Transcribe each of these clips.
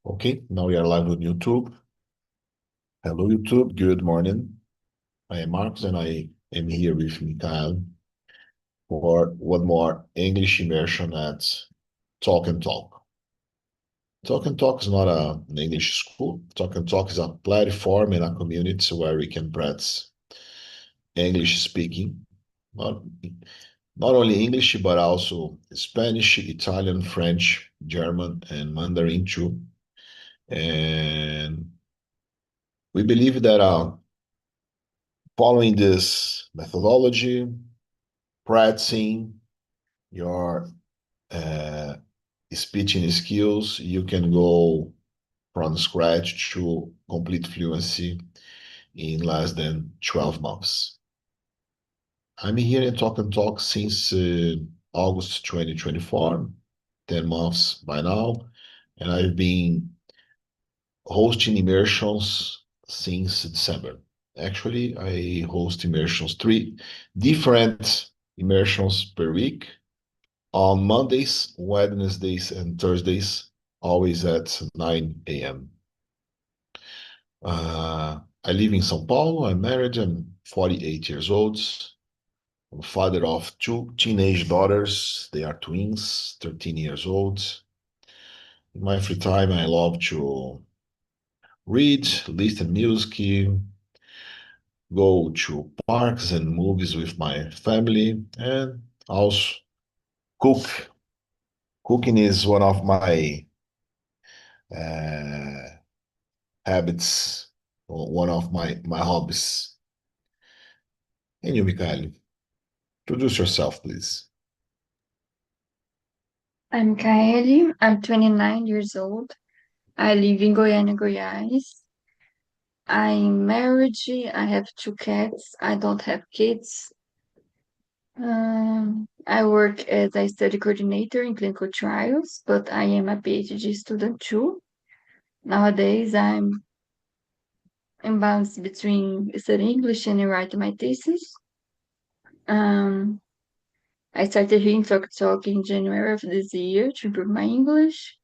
Okay, now we are live on YouTube. Hello, YouTube. Good morning. I am Marcos and I am here with Mikael for one more English immersion at Talk and Talk. Talk and Talk is not an English school. Talk and Talk is a platform and a community where we can practice English speaking. Not, not only English, but also Spanish, Italian, French, German, and Mandarin too. And we believe that following this methodology, practicing your uh, speaking skills, you can go from scratch to complete fluency in less than 12 months. I'm here in Talk and Talk since August 2024, 10 months by now, and I've been hosting immersions since December. Actually, I host immersions, 3 different immersions per week on Mondays, Wednesdays, and Thursdays, always at 9 a.m. I live in São Paulo. I'm married. I'm 48 years old. I'm father of 2 teenage daughters. They are twins, 13 years old. In my free time, I love to read, listen music, go to parks and movies with my family, and also cook. Cooking is one of my uh, habits, or one of my hobbies. And you, Mikhail, introduce yourself, please. I'm Kaeli. I'm 29 years old. I live in Goiânia, Goiás. I'm married. I have 2 cats. I don't have kids. I work as a study coordinator in clinical trials, but I am a PhD student too. Nowadays, I'm balanced between studying English and writing my thesis. Um, I started here in Talk in January of this year to improve my English.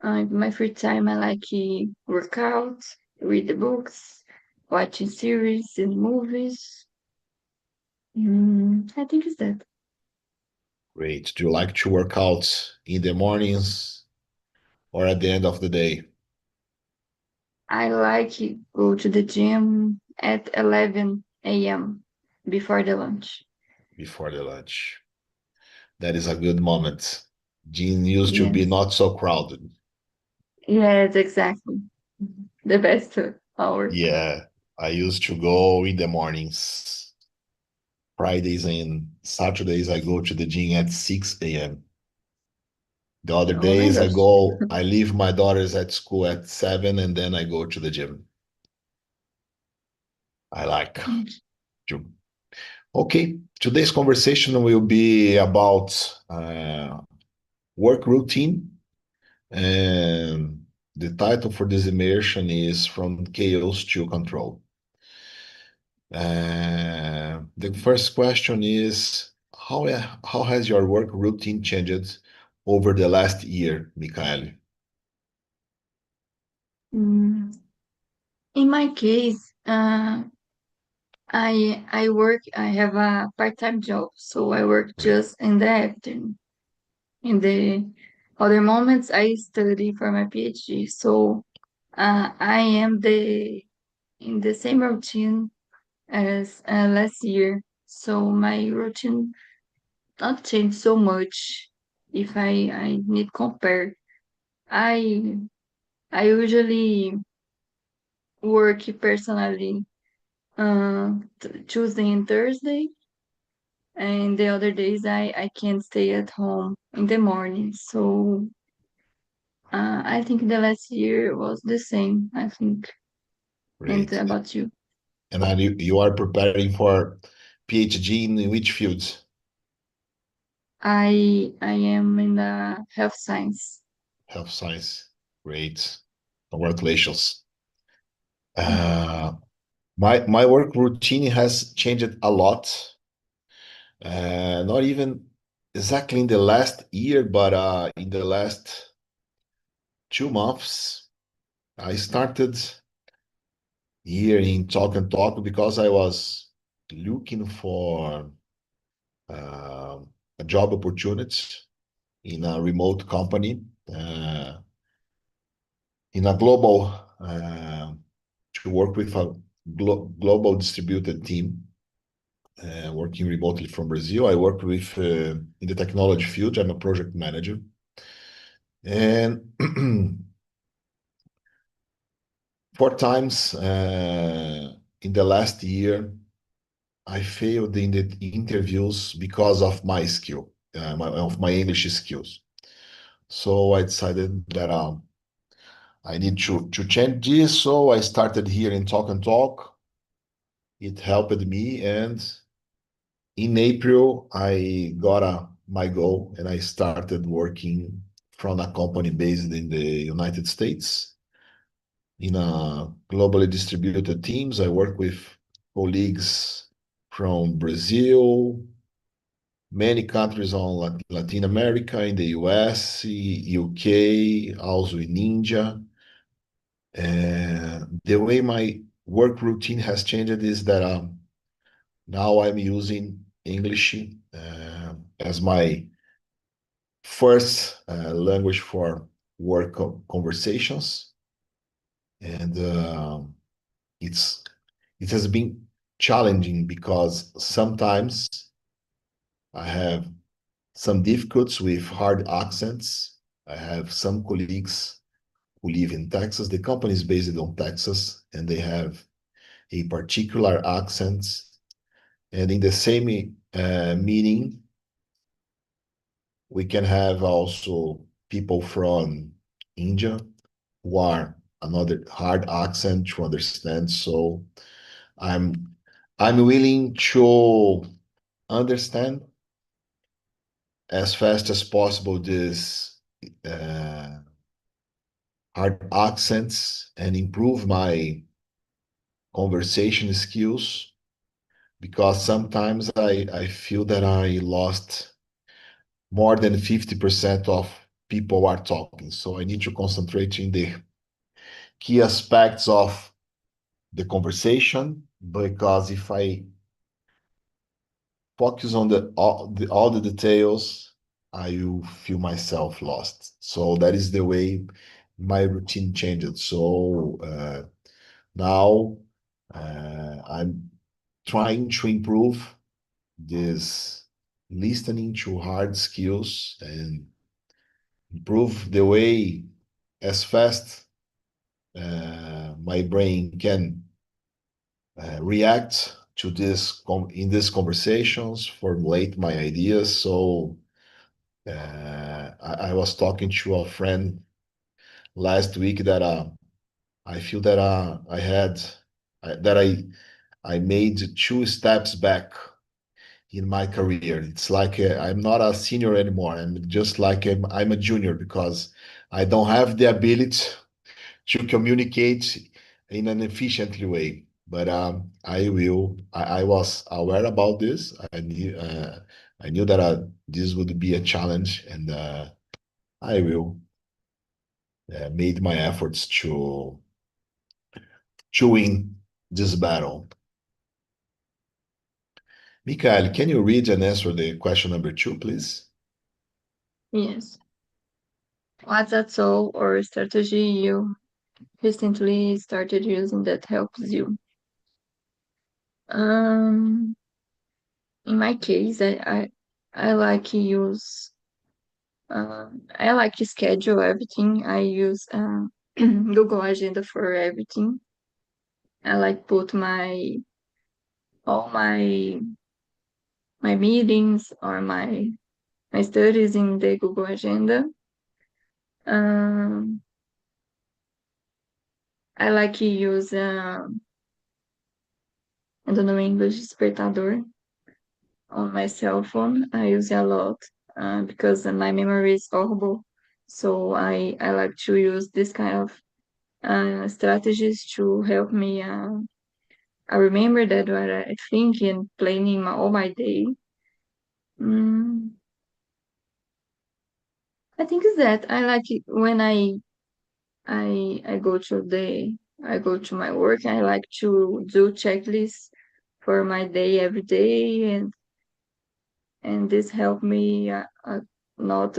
In my free time, I like to work out, read the books, watching series and movies. I think it's that. Great. Do you like to work out in the mornings or at the end of the day I like to go to the gym at 11 a.m. before the lunch. before the lunch? That is a good moment. Gym used to be Yes, not so crowded. yes, exactly. The best hour. Yeah, I used to go in the mornings. Fridays and Saturdays, I go to the gym at 6 a.m. The other Oh my days, gosh. I leave my daughters at school at 7 and then I go to the gym. I like to. Okay, today's conversation will be about work routine, and the title for this immersion is From Chaos to Control. The first question is how has your work routine changed over the last year, Mikhail? Mm, In my case, I work. I have a part-time job, so I work Great, just in the afternoon. In the other moments, I study for my PhD. So I am the in the same routine as last year. So my routine not changed so much. If I need compare, I I usually work personally Tuesday and Thursday, and the other days I can stay at home in the morning. So I think the last year was the same, I think. And great. about you? And you are preparing for PhD in which fields? I am in the health science. Health science. Great. Congratulations. Mm. Uh, my work routine has changed a lot. Not even exactly in the last year, but in the last 2 months. I started here in Talk and Talk because I was looking for a job opportunity in a remote company, in a global, to work with a global distributed team, working remotely from Brazil. I work with in the technology field. I'm a project manager, and 4 times in the last year, I failed in the interviews because of my skill, of my English skills. So I decided that I need to change this. So I started here in Talk and Talk. It helped me, and in April I got my goal, and I started working from a company based in the United States in a globally distributed teams. I work with colleagues from Brazil, many countries on Latin America, in the US, UK, also in India. And the way my work routine has changed is that now I'm using English as my first language for work conversations, and it's it has been challenging because sometimes I have some difficulties with hard accents. I have some colleagues who live in Texas. The company is based on Texas, and they have a particular accent. And in the same meeting, we can have also people from India who are another hard accent to understand. So I'm I'm willing to understand as fast as possible this uh, hard accents and improve my conversation skills, because sometimes I feel that I lost more than 50% of people are talking. So I need to concentrate in the key aspects of the conversation, because if I focus on all the details, I will feel myself lost. So that is the way my routine changed. So now I'm trying to improve this listening to hard skills and improve the way as fast my brain can react to in these conversations, formulate my ideas. So I was talking to a friend last week that I feel that that I made 2 steps back in my career. It's like I'm not a senior anymore. I'm just like I'm a junior, because I don't have the ability to communicate in an efficient way. But I will. I was aware about this. I knew that this would be a challenge, and I will made my efforts to win this battle. Mikael, can you read and answer the question number 2, please? Yes. What's a tool or strategy you recently started using that helps you? Um, in my case, I like to use I like to schedule everything. I use Google Agenda for everything. I like put all my meetings or my studies in the Google Agenda. Um, I like to use I don't know English, despertador on my cell phone. I use it a lot because my memory is horrible. So I like to use this kind of strategies to help me. I remember that what I think and planning all my day. Mm, I think is that I like it when I I go to my work. I like to do checklists for my day every day, and this helped me not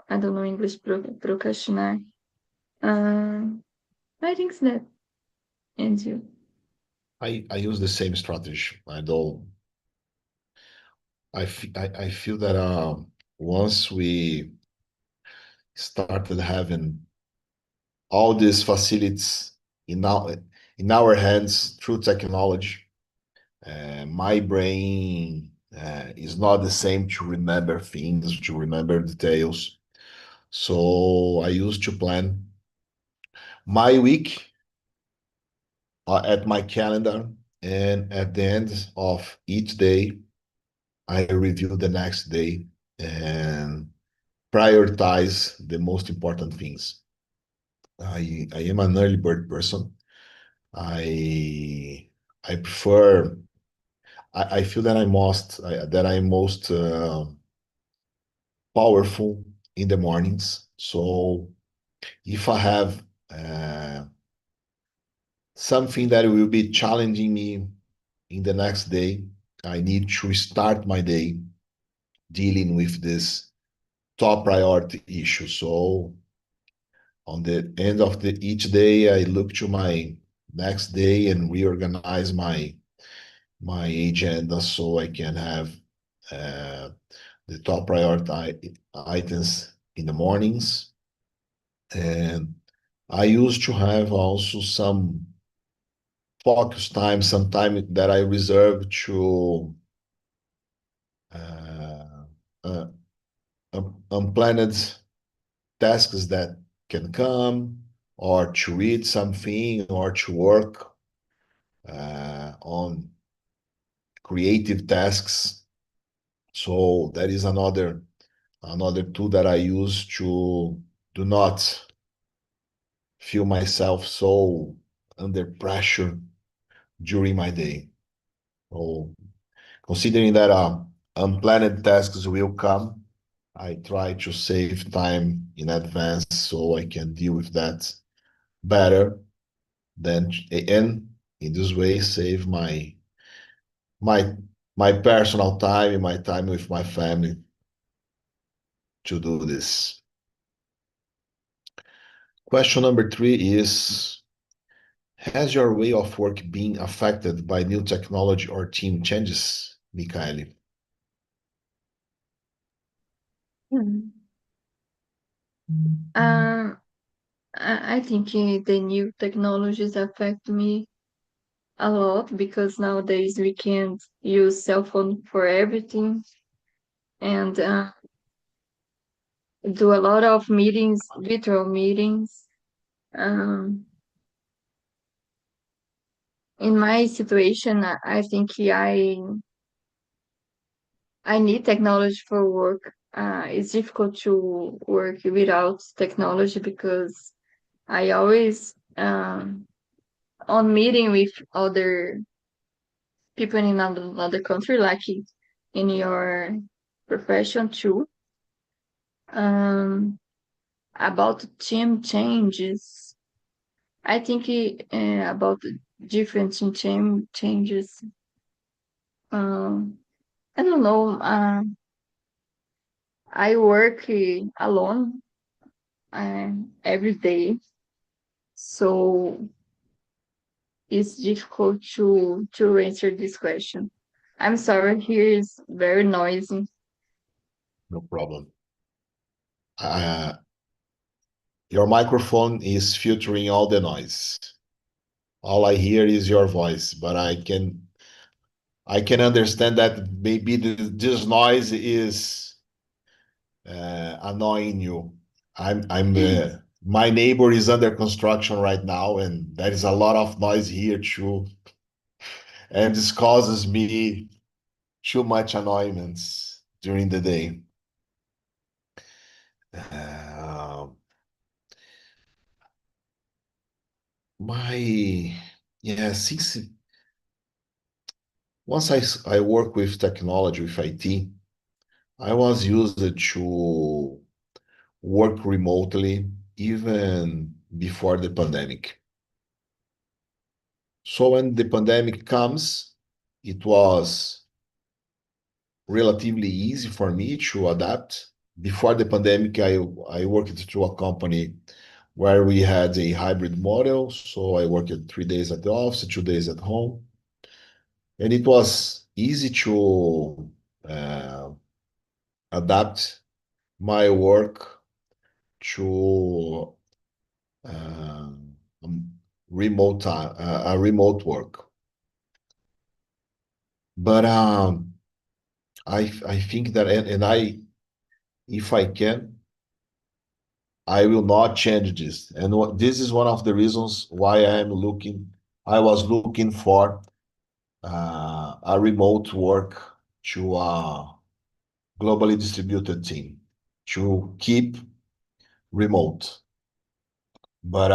I don't know English procrastinar. Um, I think that ends you. I use the same strategy. I don't. I feel that once we started having all these facilities in our hands through technology, my brain is not the same to remember things, to remember details. So I used to plan my week at my calendar, and at the end of each day, I review the next day and prioritize the most important things. I am an early bird person. I I prefer. I feel that I'm most powerful in the mornings. So if I have something that will be challenging me in the next day, I need to start my day dealing with this top priority issue. So on the end of each day, I look to my next day and reorganize my agenda so I can have uh, the top priority items in the mornings. And I used to have also some focus time, some time that I reserve to uh, uh, unplanned tasks that can come, or to read something, or to work on creative tasks. So that is another tool that I use to do not feel myself so under pressure during my day. So considering that unplanned tasks will come, I try to save time in advance so I can deal with that better than and in this way save my my personal time and my time with my family to do this. Question number 3 is: has your way of work been affected by new technology or team changes, Mikaeli? Hmm. Um, I think the new technologies affect me a lot because nowadays we can use cell phone for everything and do a lot of meetings, virtual meetings. Um, in my situation, I think I need technology for work. It's difficult to work without technology because I always on meeting with other people in another country, like in your profession too. Um, about team changes, I think about different team changes. Um, I don't know. I work alone uh, every day, so it's difficult to answer this question. I'm sorry, here is very noisy. No problem. Uh, your microphone is filtering all the noise. All I hear is your voice, but I can understand that maybe this noise is annoying you. My neighbor is under construction right now, and there is a lot of noise here too, and this causes me too much annoyance during the day. Uh, my yeah, since once I work with technology with IT, I was used to work remotely. even before the pandemic. So when the pandemic comes, it was relatively easy for me to adapt. Before the pandemic, I worked through a company where we had a hybrid model. So I worked 3 days at the office, 2 days at home. And it was easy to adapt my work to uh, remote work. But I think that, and I, if I can, I will not change this. And this is one of the reasons why I was looking for a remote work to a globally distributed team to keep remote. But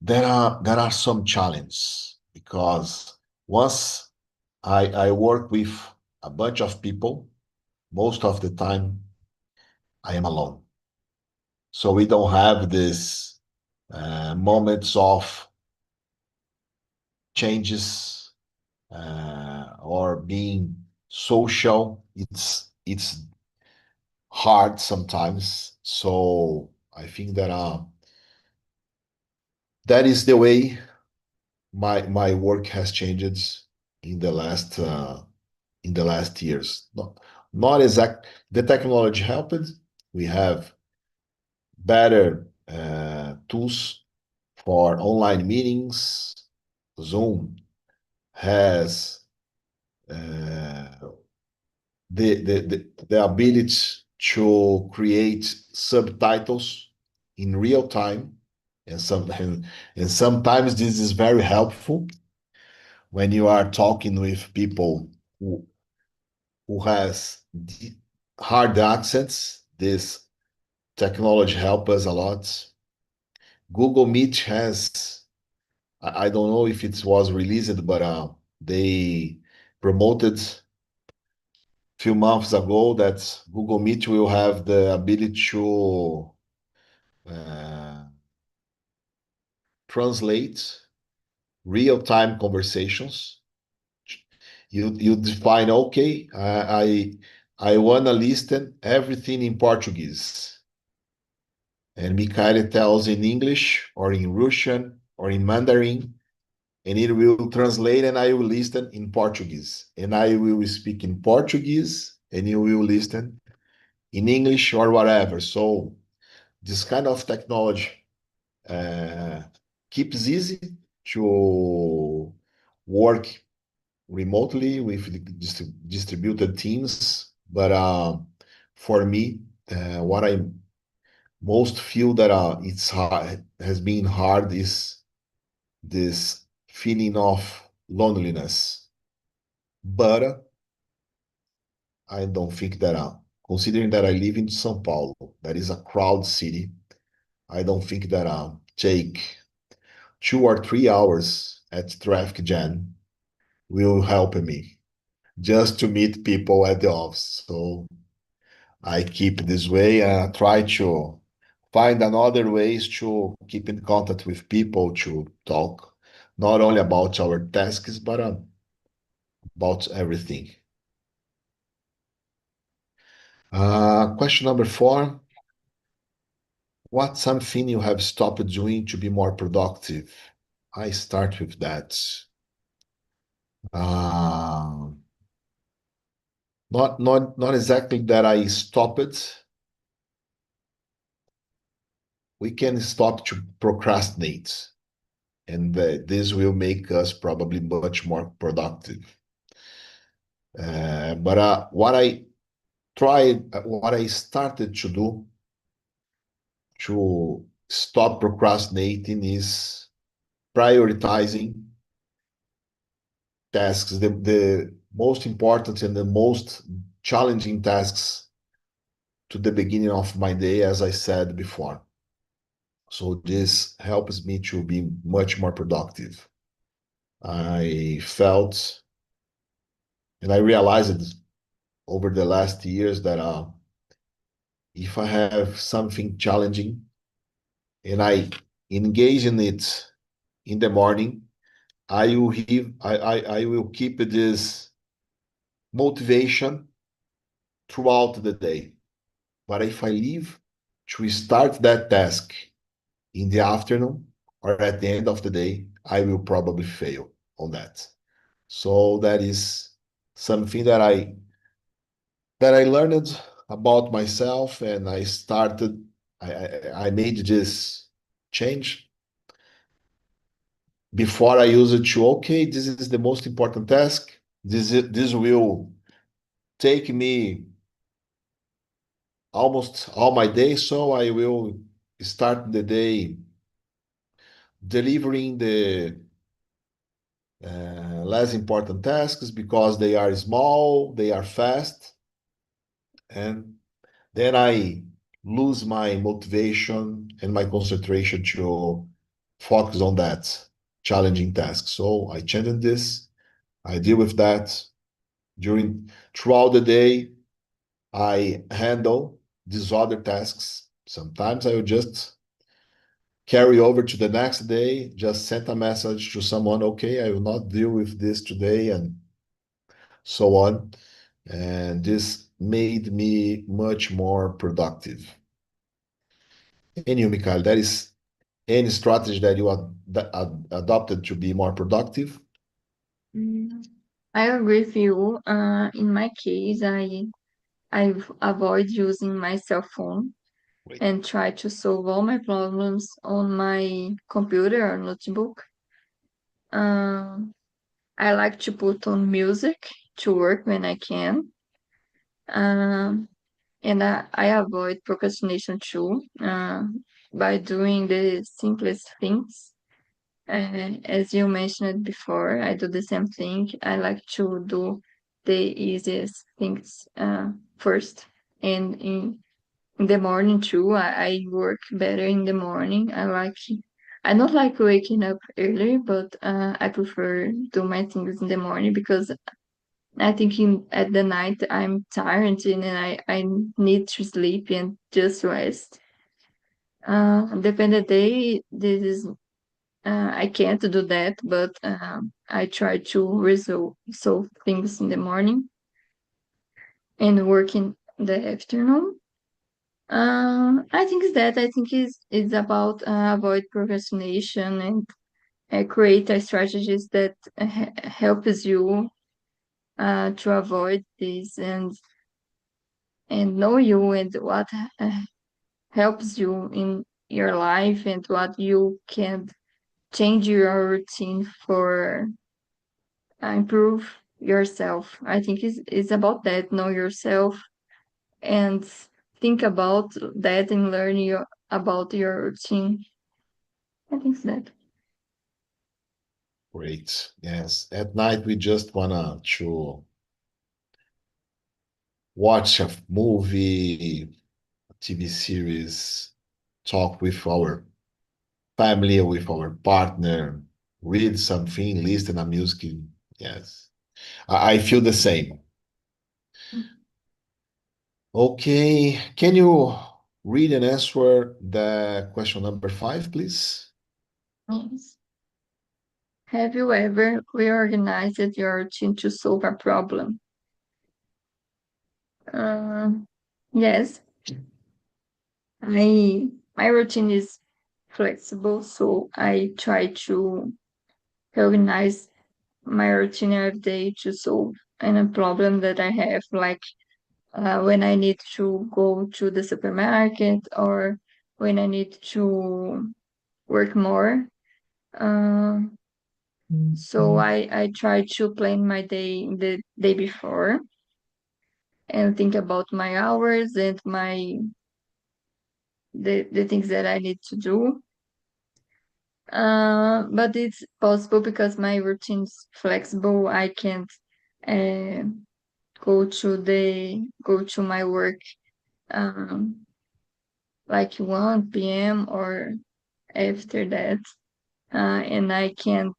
there are some challenges because once I work with a bunch of people, most of the time I am alone. So we don't have this moments of changes or being social. It's hard sometimes. So I think that that is the way my work has changed in the last years. Not exact. The technology helped. We have better tools for online meetings. Zoom has the ability to create subtitles in real time, and sometimes this is very helpful when you are talking with people who has hard accents. This technology helps us a lot. Google Meet has, I don't know if it was released, but they promoted few months ago that Google Meet will have the ability to uh, translate real-time conversations. You define, okay, I want to listen everything in Portuguese, and Mikhail tells in English or in Russian or in Mandarin, and it will translate, and I will listen in Portuguese, and I will speak in Portuguese, and you will listen in English or whatever. So this kind of technology uh, keeps easy to work remotely with distributed teams. But for me, what I most feel that it's hard, has been hard is this feeling of loneliness. But I don't think that, considering that I live in São Paulo, that is a crowd city, I don't think that take 2 or 3 hours at traffic jam will help me just to meet people at the office. So I keep this way and try to find another ways to keep in contact with people to talk, not only about our tasks, but about everything. Question number 4. What's something you have stopped doing to be more productive? I start with that. Uh, not exactly that I stopped. We can stop to procrastinate, and this will make us probably much more productive. But what I started to do to stop procrastinating is prioritizing tasks, the most important and the most challenging tasks to the beginning of my day, as I said before. So this helps me to be much more productive. I felt and I realized over the last years that if I have something challenging and I engage in it in the morning, I will keep this motivation throughout the day. But if I leave to start that task in the afternoon or at the end of the day, I will probably fail on that. So that is something that I learned about myself, and I made this change before I use it to, okay, this is the most important task. This will take me almost all my day, so I will start the day delivering the less important tasks because they are small, they are fast, and then I lose my motivation and my concentration to focus on that challenging task. So I changed this. I deal with that throughout the day. I handle these other tasks. Sometimes I will just carry over to the next day, just send a message to someone, okay, I will not deal with this today, and so on. And this made me much more productive. And you, Mikhail, there is any strategy that you adopted to be more productive? Mm, I agree with you. In my case, I avoid using my cell phone Wait. and try to solve all my problems on my computer or notebook. Um, I like to put on music to work when I can. Um, and I avoid procrastination too, by doing the simplest things. As you mentioned before, I do the same thing. I like to do the easiest things first. And in the morning too, I work better in the morning. I don't like waking up early, but I prefer do my things in the morning because I think at the night I'm tired and I need to sleep and just rest. Depend the day, this is I can't do that, but I try to resolve solve things in the morning and work in the afternoon. I think is about avoid procrastination and create a strategies that helps you to avoid this and know you and what helps you in your life and what you can change your routine for improve yourself. I think it's about that. Know yourself and think about that and learn about your routine. I think it's that. Great. Yes. At night, we just wanna to watch a movie, a TV series, talk with our family or with our partner, read something, listen to music. Yes. I feel the same. Okay. Can you read and answer the question number 5, please? Yes. Have you ever reorganized your routine to solve a problem? Uh, yes, I my routine is flexible, so I try to organize my routine every day to solve any problem that I have, like when I need to go to the supermarket or when I need to work more. Uh, so I try to plan my day the day before and think about my hours and the things that I need to do. But it's possible because my routine's flexible. I can't uh, go to my work um, like 1 p.m. or after that, and I can't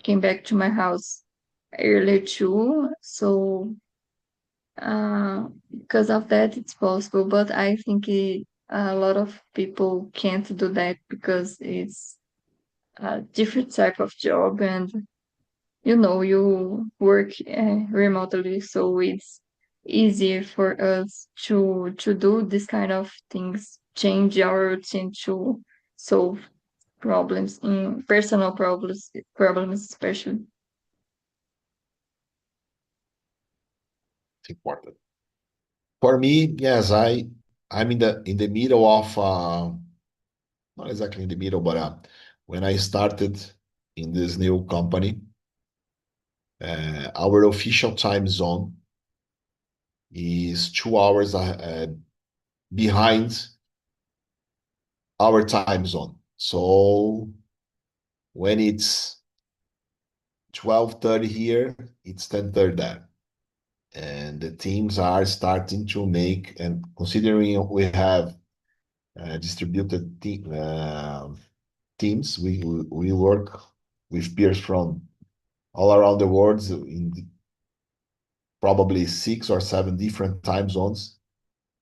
came back to my house early too. So Because of that, it's possible, but I think a lot of people can't do that because it's a different type of job, and you work remotely, so it's easier for us to do this kind of things, change our routine to solve problems in personal problems especially. It's important. For me, yes, I'm in the middle of not exactly in the middle, but when I started in this new company, our official time zone is 2 hours behind our time zone. So when it's 12:30 here, it's 10:30 there. And the teams are starting to make, and considering we have distributed teams, we work with peers from all around the world in probably 6 or 7 different time zones.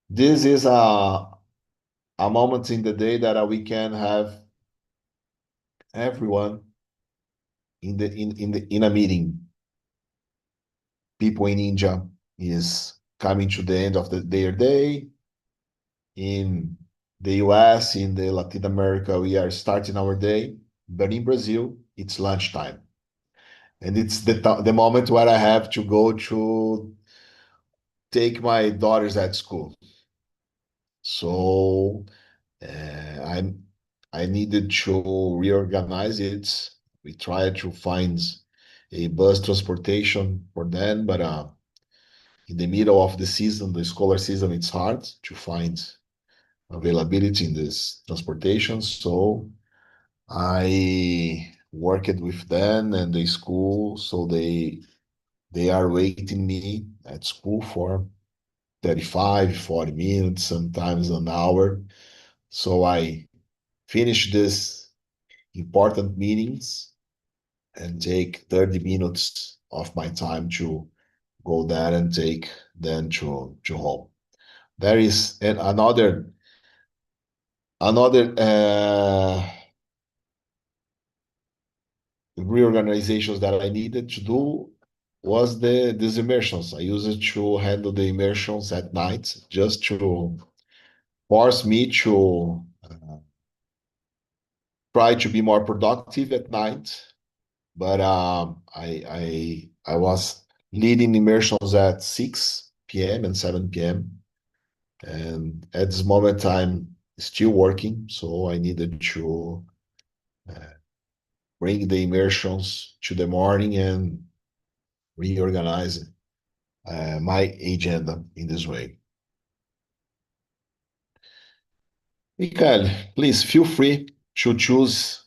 This is a moment in the day that we can have everyone in a meeting. People in India is coming to the end of their day. In the US, in the Latin America, we are starting our day. But in Brazil, it's lunchtime. And it's the moment where I have to go to take my daughters at school. So uh, I'm I needed to reorganize it. We tried to find a bus transportation for them, but in the middle of the season, the scholar season, it's hard to find availability in this transportation. So I worked with them and the school, so they are waiting me at school for 35, 40 minutes, sometimes an hour. So I finish this important meetings and take 30 minutes of my time to go there and take them to home. There is another reorganizations that I needed to do was these immersions. I used it to handle the immersions at night just to force me to try to be more productive at night. But I was leading immersions at 6 p.m. and 7 p.m. And at this moment, I'm still working, so I needed to uh, bring the immersions to the morning and reorganize my agenda in this way. Michael, please feel free to choose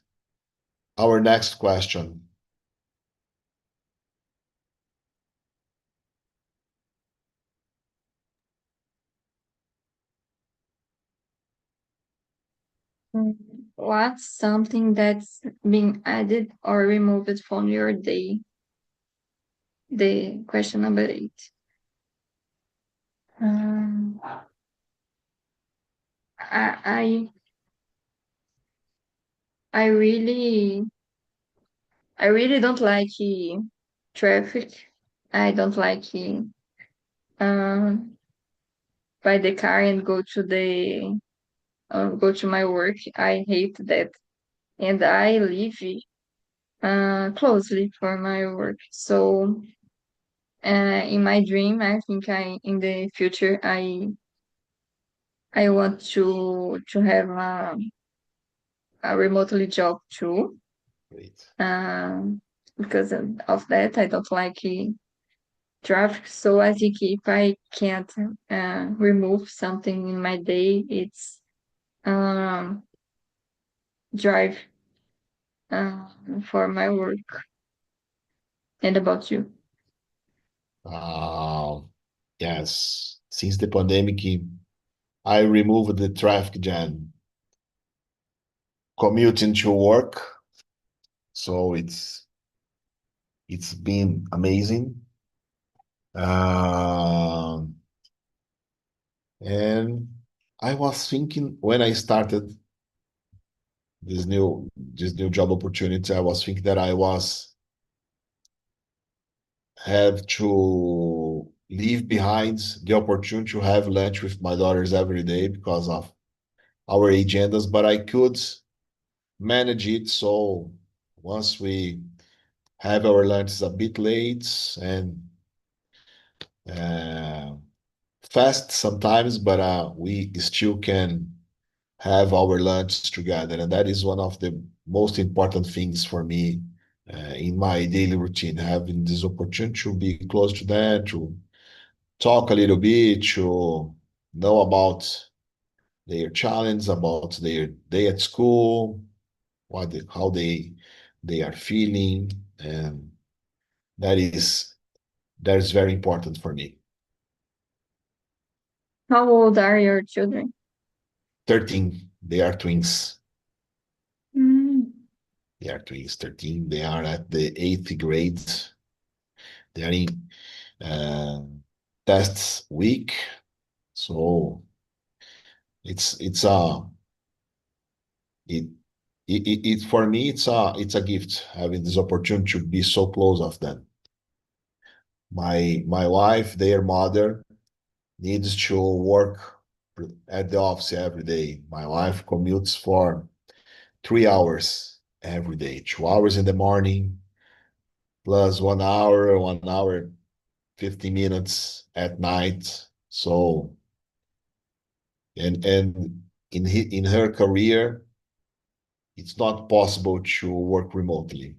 our next question. Mm, What's something that's being added or removed from your day? The question number 8. Um, I I really I really don't like traffic. I don't like um buy the car and go to my work. I hate that, and I live closely for my work. So in my dream, I think I in the future I want to have a remotely job too. Great. Because of that, I don't like traffic. So I think if I can't remove something in my day, it's um, drive for my work. And about you? Uh, yes, since the pandemic, I removed the traffic jam commuting to work, so it's been amazing. Um, and I was thinking when I started this new job opportunity, I was thinking that I was have to leave behind the opportunity to have lunch with my daughters every day because of our agendas, but I could manage it. So once we have our lunches a bit late and uh, fast sometimes, but we still can have our lunch together. And that is one of the most important things for me in my daily routine, having this opportunity to be close to them, to talk a little bit, to know about their challenge, about their day at school, how they are feeling, and that is very important for me. How old are your children? 13, they are twins. Mm. They are twins, 13. They are at the eighth grade. They are in uh, tests week. So it's it, it for me it's a gift having this opportunity to be so close of them. My wife, their mother, needs to work at the office every day. My wife commutes for 3 hours every day, 2 hours in the morning, plus 1 hour, 1 hour, 50 minutes at night. So, and in her career, it's not possible to work remotely.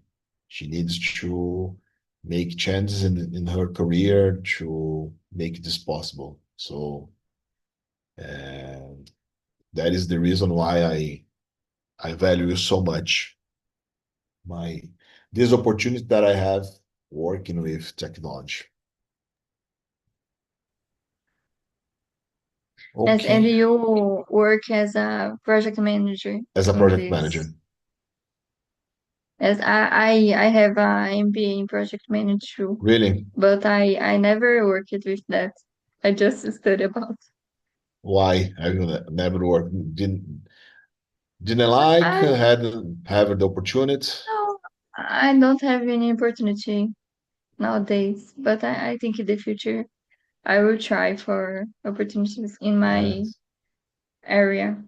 She needs to make changes in her career to make this possible. So, uh, that is the reason why I value so much my this opportunity that I have working with technology. Yes, and Okay, you work as a project manager as a in project this. manager, As I have a MBA in project management too, really, but I never worked with that. I just study about. why have you never worked? Didn't like I hadn't have the opportunity? no, I don't have any opportunity nowadays, but I think in the future I will try for opportunities in my Yes, area.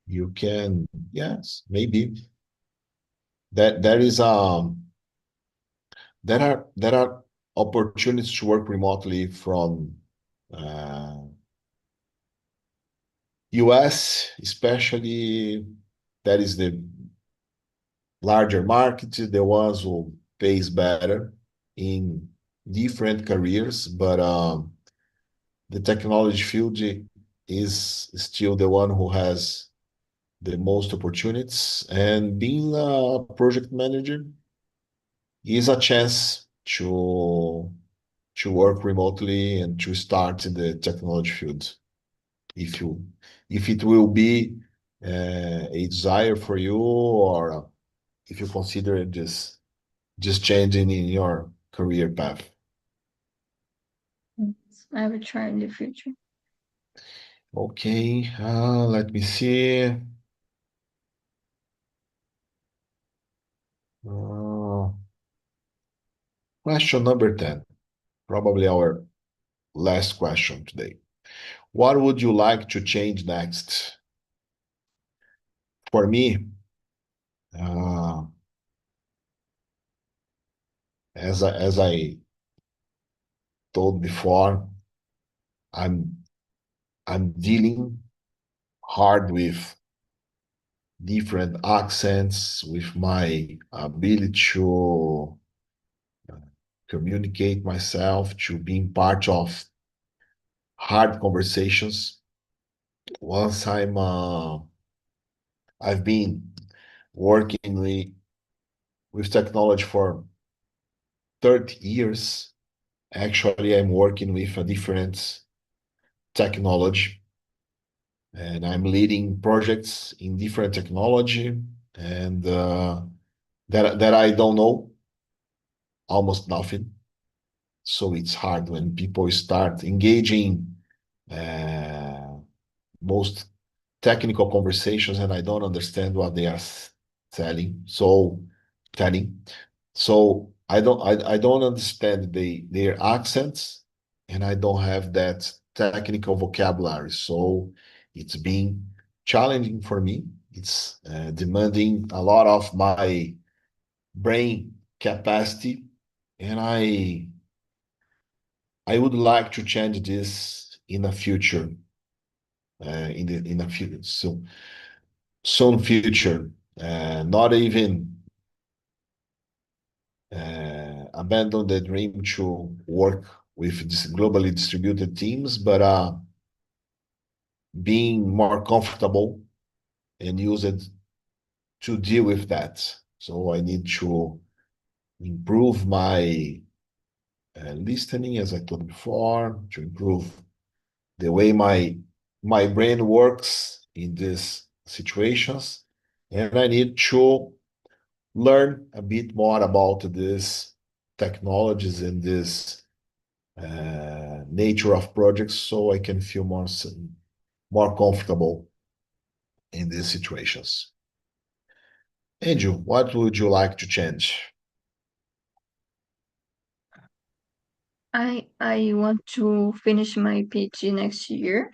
you can. Yes, maybe that there are opportunities to work remotely from uh, US, especially that is the larger market, the ones who pays better in different careers, but the technology field is still the one who has the most opportunities. And being a project manager is a chance to work remotely and to start in the technology field. If you if it will be a desire for you, or if you consider it just changing in your career path. I will try in the future. Okay, let me see. Uh, Question number 10, probably our last question today. What would you like to change next? For me, uh, as I told before, I'm I'm dealing hard with different accents, with my ability to communicate myself, to being part of hard conversations. Once I've been working with technology for 30 years. Actually, I'm working with a different technology, and I'm leading projects in different technology, and that I don't know almost nothing. So it's hard when people start engaging most technical conversations and I don't understand what they are telling. So I don't understand their accents and I don't have that technical vocabulary. So it's been challenging for me. It's demanding a lot of my brain capacity, and I would like to change this in the future, in a few soon future. Not even abandon the dream to work with this globally distributed teams, but being more comfortable and use it to deal with that. So I need to improve my listening, as I told before, to improve the way my brain works in these situations, and I need to learn a bit more about these technologies and this nature of projects, so I can feel more comfortable in these situations. Andrew, what would you like to change? I want to finish my PhD next year,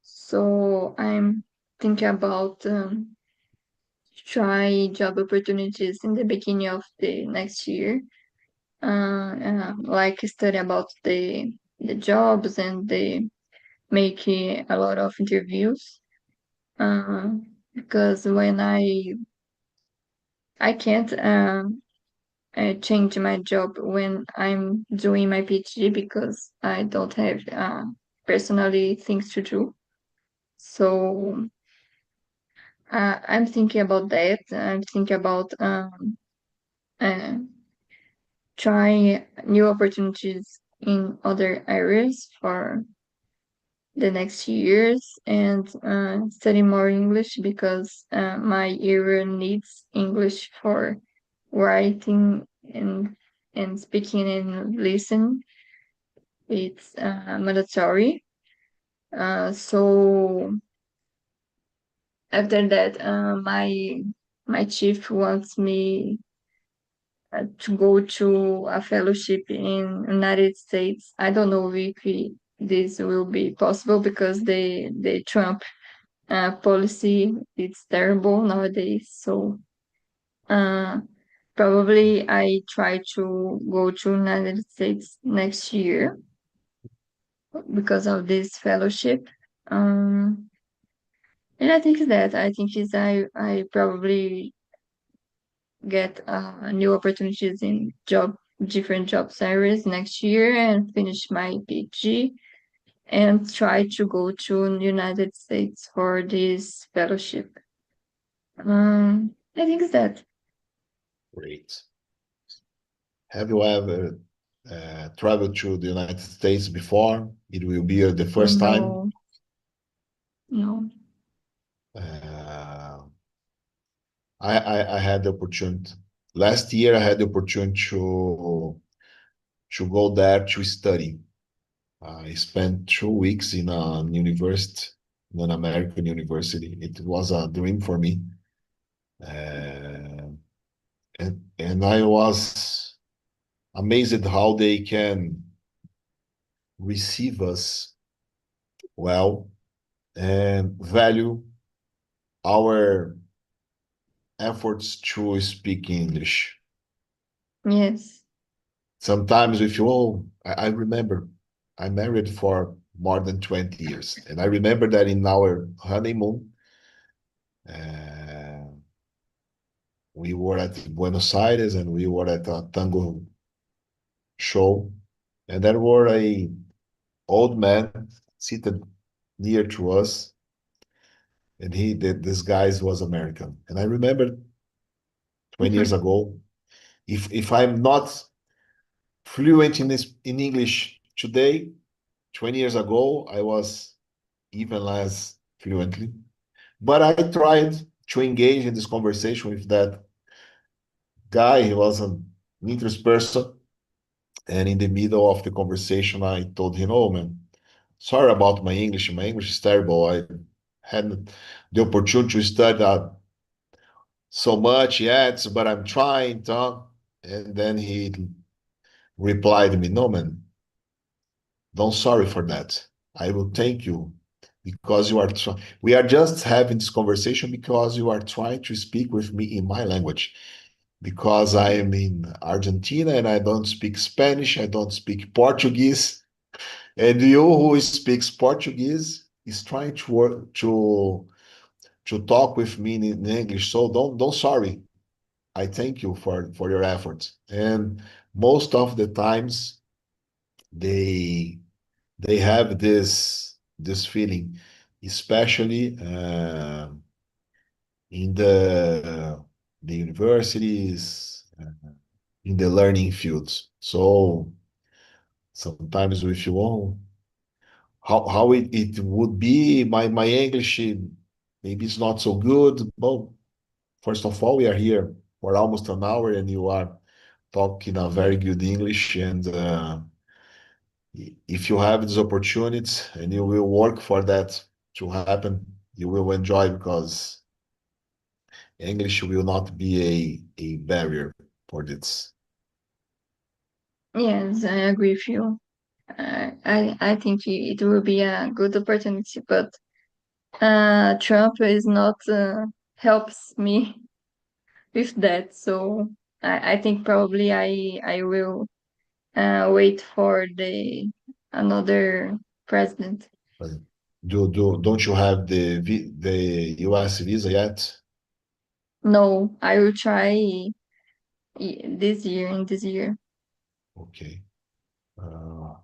so I'm thinking about try job opportunities in the beginning of the next year. Like study about the jobs and the making a lot of interviews. Uh, because when I can't change my job when I'm doing my PhD because I don't have personally things to do. So I'm thinking about that. I'm thinking about uh, trying new opportunities in other areas for the next years and study more English because my area needs English for writing and speaking and listening. It's mandatory. So after that, my chief wants me to go to a fellowship in United States. I don't know if this will be possible because the Trump policy it's terrible nowadays. So uh, probably I try to go to United States next year because of this fellowship. Um, and I think is I probably get new opportunities in different job areas next year and finish my PhD and try to go to United States for this fellowship. I think that. Great. Have you ever traveled to the United States before? It will be the first time. No, no. Uh, I had the opportunity last year. I had the opportunity to go there to study. I spent 2 weeks in a university, in an American university. It was a dream for me, uh, and I was amazed how they can receive us well and value our efforts to speak English. Yes. Sometimes we feel, oh, I remember I married for more than 20 years. And I remember that in our honeymoon, uh, we were at Buenos Aires and we were at a tango show. And there were a old man seated near to us. And this guy was American. And I remember 20 years ago, if I'm not fluent in English today, 20 years ago, I was even less fluently. But I tried to engage in this conversation with that guy. He was an interesting person. And in the middle of the conversation, I told him, "Oh man, sorry about my English. My English is terrible. I had the opportunity to study so much yet, but I'm trying, Tom." And then he replied to me, "No, man, don't sorry for that. I will thank you because you are. We are just having this conversation because you are trying to speak with me in my language. Because I am in Argentina and I don't speak Spanish, I don't speak Portuguese, and you who speaks Portuguese is trying to work to talk with me in English. So don't sorry. I thank you for your efforts." And most of the times they they have this feeling, especially in the universities, in the learning fields. So sometimes we feel, oh, how it would be my English maybe it's not so good. Well, first of all, we are here for almost an hour and you are talking a very good English. And if you have this opportunity and you will work for that to happen, you will enjoy because English will not be a barrier for this. Yes, I agree with you. I think it will be a good opportunity, but Trump is not helps me with that. So I think probably I will wait for the another president. But don't you have the US visa yet? No, I will try this year in this year. Okay. Uh,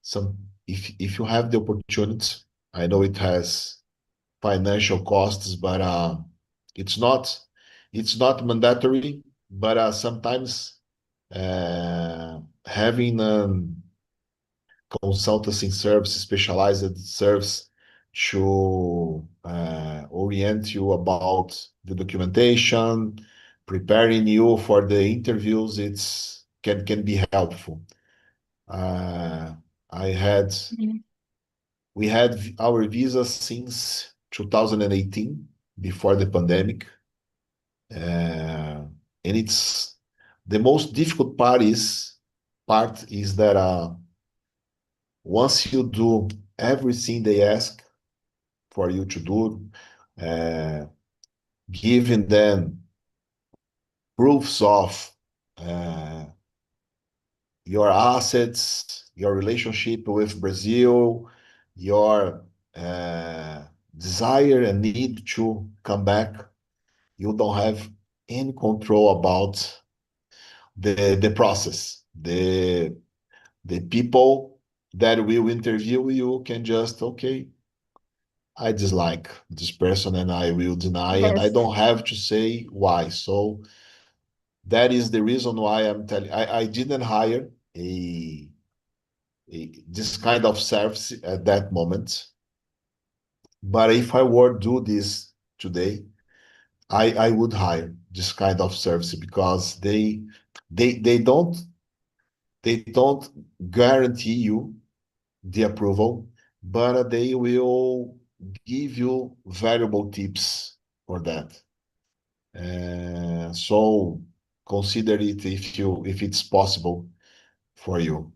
some if you have the opportunity, I know it has financial costs, but it's not it's not mandatory. But sometimes having consultancy service, specialized service to orient you about the documentation, preparing you for the interviews, it's can be helpful. Uh, I had Mhm. we had our visa since 2018, before the pandemic, and it's the most difficult part is that once you do everything they ask for you to do, uh, giving them proofs of uh, your assets, your relationship with Brazil, your uh, desire and need to come back, you don't have any control about the process. The people that will interview you can just, okay, I dislike this person and I will deny, and I Yes, don't have to say why. So that is the reason why I'm telling. I didn't hire this kind of service at that moment. But if I were to do this today, I would hire this kind of service because they they don't they don't guarantee you the approval, but they will give you valuable tips for that. So consider it if it's possible for you.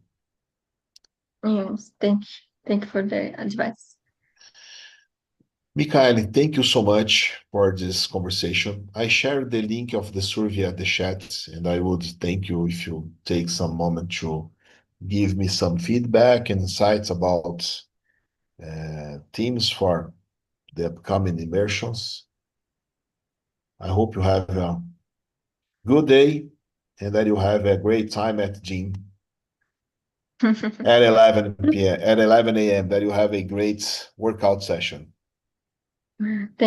yes. Thank you for the advice. Mikael, thank you so much for this conversation. I shared the link of the survey at the chat, and I would thank you if you take some moment to give me some feedback and insights about themes for the upcoming immersions. I hope you have a good day and that you have a great time at gym at 11 p.m. at 11 a.m. that you have a great workout session. Thank